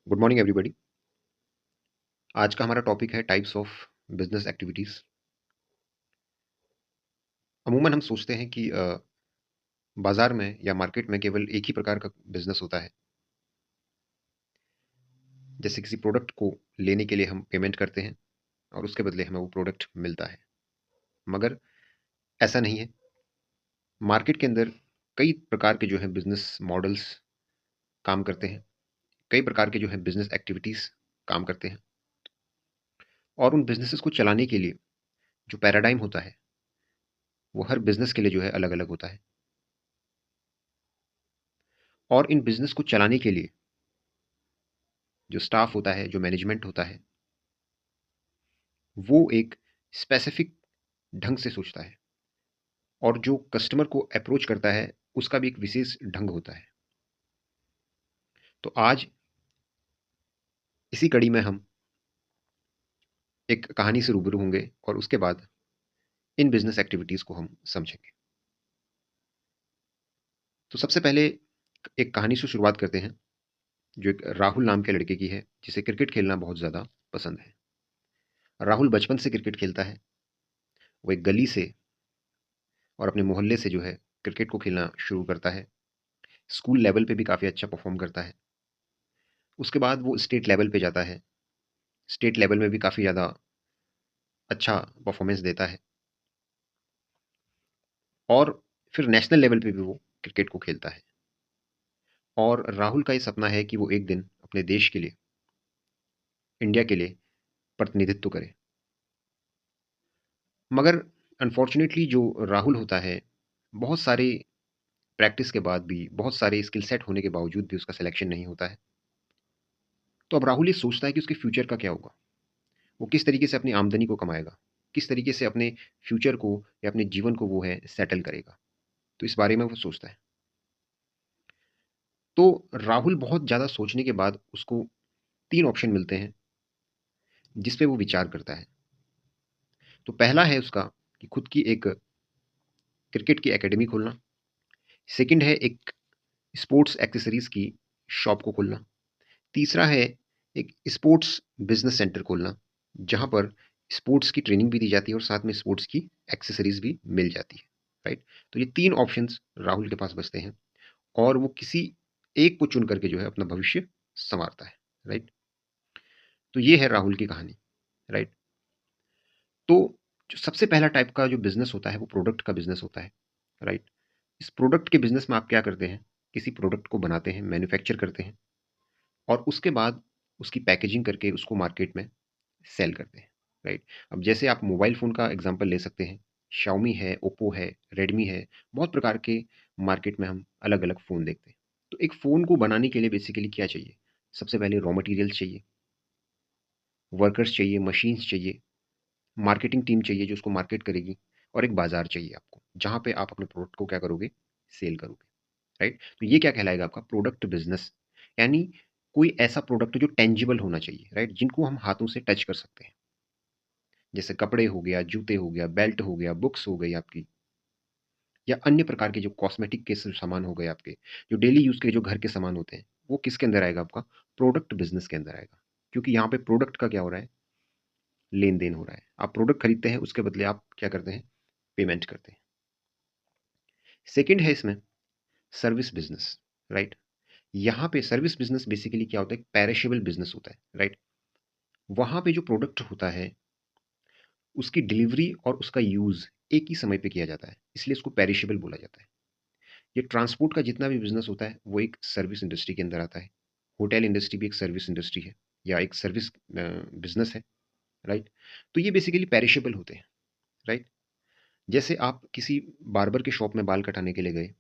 Good morning everybody. आज का हमारा टॉपिक है टाइप्स ऑफ बिजनेस एक्टिविटीज़। अमूमन हम सोचते हैं कि बाजार में या मार्केट में केवल एक ही प्रकार का बिजनेस होता है। जैसे किसी प्रोडक्ट को लेने के लिए हम पेमेंट करते हैं और उसके बदले हमें वो प्रोडक्ट मिलता है, मगर ऐसा नहीं है। मार्केट के अंदर कई प्रकार के जो है बिजनेस मॉडल्स काम करते हैं, कई प्रकार के जो है बिजनेस एक्टिविटीज़ काम करते हैं, और उन बिजनेसेस को चलाने के लिए जो पैराडाइम होता है वो हर बिजनेस के लिए जो है अलग अलग होता है। और इन बिजनेस को चलाने के लिए जो स्टाफ होता है, जो मैनेजमेंट होता है, वो एक स्पेसिफिक ढंग से सोचता है, और जो कस्टमर को अप्रोच करता है उसका भी एक विशेष ढंग होता है। तो आज इसी कड़ी में हम एक कहानी से रूबरू होंगे और उसके बाद इन बिजनेस एक्टिविटीज को हम समझेंगे। तो सबसे पहले एक कहानी से शुरुआत करते हैं, जो एक राहुल नाम के लड़के की है, जिसे क्रिकेट खेलना बहुत ज़्यादा पसंद है। राहुल बचपन से क्रिकेट खेलता है। वो एक गली से और अपने मोहल्ले से जो है क्रिकेट को खेलना शुरू करता है। स्कूल लेवल पे भी काफ़ी अच्छा परफॉर्म करता है। उसके बाद वो स्टेट लेवल पे जाता है। स्टेट लेवल में भी काफ़ी ज़्यादा अच्छा परफॉर्मेंस देता है, और फिर नेशनल लेवल पे भी वो क्रिकेट को खेलता है। और राहुल का ये सपना है कि वो एक दिन अपने देश के लिए, इंडिया के लिए प्रतिनिधित्व करे। मगर अनफॉर्चुनेटली जो राहुल होता है, बहुत सारे प्रैक्टिस के बाद भी, बहुत सारे स्किल सेट होने के बावजूद भी उसका सिलेक्शन नहीं होता है। तो अब राहुल ये सोचता है कि उसके फ्यूचर का क्या होगा, वो किस तरीके से अपनी आमदनी को कमाएगा, किस तरीके से अपने फ्यूचर को या अपने जीवन को वो है सेटल करेगा। तो इस बारे में वो सोचता है। तो राहुल बहुत ज़्यादा सोचने के बाद उसको 3 ऑप्शन मिलते हैं जिस पे वो विचार करता है। तो पहला है उसका कि खुद की एक क्रिकेट की एकेडमी खोलना। सेकंड है एक स्पोर्ट्स एक्सेसरीज़ की शॉप को खोलना। तीसरा है एक स्पोर्ट्स बिज़नेस सेंटर खोलना, जहाँ पर स्पोर्ट्स की ट्रेनिंग भी दी जाती है और साथ में स्पोर्ट्स की एक्सेसरीज़ भी मिल जाती है, राइट? तो ये 3 ऑप्शंस राहुल के पास बचते हैं, और वो किसी एक को चुन करके जो है अपना भविष्य सँवारता है, राइट? तो ये है राहुल की कहानी, राइट? तो जो सबसे पहला टाइप का जो बिज़नेस होता है वो प्रोडक्ट का बिज़नेस होता है, राइट? इस प्रोडक्ट के बिज़नेस में आप क्या करते हैं? किसी प्रोडक्ट को बनाते हैं, मैन्युफैक्चर करते हैं, और उसके बाद उसकी पैकेजिंग करके उसको मार्केट में सेल करते हैं, राइट? अब जैसे आप मोबाइल फ़ोन का एग्ज़ाम्पल ले सकते हैं। शाओमी है, ओप्पो है, रेडमी है, बहुत प्रकार के मार्केट में हम अलग-अलग फ़ोन देखते हैं। तो एक फ़ोन को बनाने के लिए बेसिकली क्या चाहिए? सबसे पहले रॉ मटेरियल्स चाहिए, वर्कर्स चाहिए, मशीन्स चाहिए, मार्केटिंग टीम चाहिए जो उसको मार्केट करेगी, और एक बाज़ार चाहिए आपको, जहाँ पे आप अपने प्रोडक्ट को क्या करोगे? सेल करोगे, राइट? तो ये क्या कहलाएगा? आपका प्रोडक्ट बिज़नेस। यानी कोई ऐसा प्रोडक्ट जो टेंजिबल होना चाहिए, राइट? जिनको हम हाथों से टच कर सकते हैं। जैसे कपड़े हो गया, जूते हो गया, बेल्ट हो गया, बुक्स हो गई आपकी, या अन्य प्रकार के जो कॉस्मेटिक के सामान हो गए आपके, जो डेली यूज़ के जो घर के सामान होते हैं, वो किसके अंदर आएगा? आपका प्रोडक्ट बिज़नेस के अंदर आएगा। क्योंकि यहाँ पे प्रोडक्ट का क्या हो रहा है? लेन-देन हो रहा है। आप प्रोडक्ट खरीदते हैं, उसके बदले आप क्या करते हैं? पेमेंट करते हैं। सेकंड है इसमें सर्विस बिज़नेस, राइट? यहाँ पे सर्विस बिज़नेस बेसिकली क्या होता है? पेरिशेबल बिज़नेस होता है, राइट? वहाँ पे जो प्रोडक्ट होता है, उसकी डिलीवरी और उसका यूज़ एक ही समय पे किया जाता है, इसलिए इसको पेरिशेबल बोला जाता है। ये ट्रांसपोर्ट का जितना भी बिज़नेस होता है, वो एक सर्विस इंडस्ट्री के अंदर आता है। होटल इंडस्ट्री भी एक सर्विस इंडस्ट्री है, या एक सर्विस बिज़नेस है, राइट? तो ये बेसिकली पेरिशेबल होते हैं, राइट? जैसे आप किसी बार्बर के शॉप में बाल कटाने के लिए गए,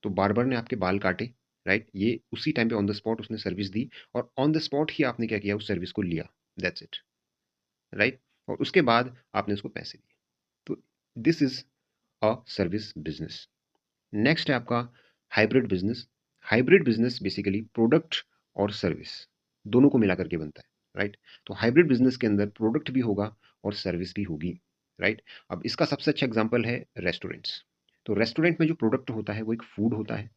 तो बार्बर ने आपके बाल काटे, राइट? ये उसी टाइम पे ऑन द स्पॉट उसने सर्विस दी, और ऑन द स्पॉट ही आपने क्या किया? उस सर्विस को लिया, दैट्स इट, राइट? और उसके बाद आपने उसको पैसे दिए। तो this is a service business. Next है आपका hybrid business. Hybrid business basically product और सर्विस दोनों को मिला करके बनता है, राइट? तो हाइब्रिड बिजनेस के अंदर प्रोडक्ट भी होगा और सर्विस भी होगी, राइट? अब इसका सबसे अच्छा एग्जांपल है रेस्टोरेंट्स। तो रेस्टोरेंट में जो प्रोडक्ट होता है वो एक फूड होता है,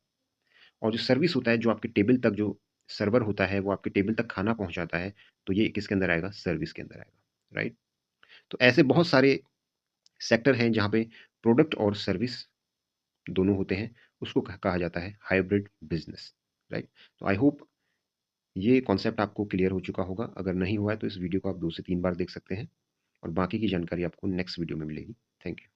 और जो सर्विस होता है जो आपके टेबल तक जो सर्वर होता है, वो आपके टेबल तक खाना पहुँचाता है, तो ये किसके अंदर आएगा? सर्विस के अंदर आएगा, राइट? तो ऐसे बहुत सारे सेक्टर हैं जहाँ पे प्रोडक्ट और सर्विस दोनों होते हैं, उसको कहा जाता है हाइब्रिड बिजनेस, राइट? तो आई होप ये कॉन्सेप्ट आपको क्लियर हो चुका होगा। अगर नहीं हुआ है तो इस वीडियो को आप 2 से 3 बार देख सकते हैं और बाकी की जानकारी आपको नेक्स्ट वीडियो में मिलेगी। Thank you.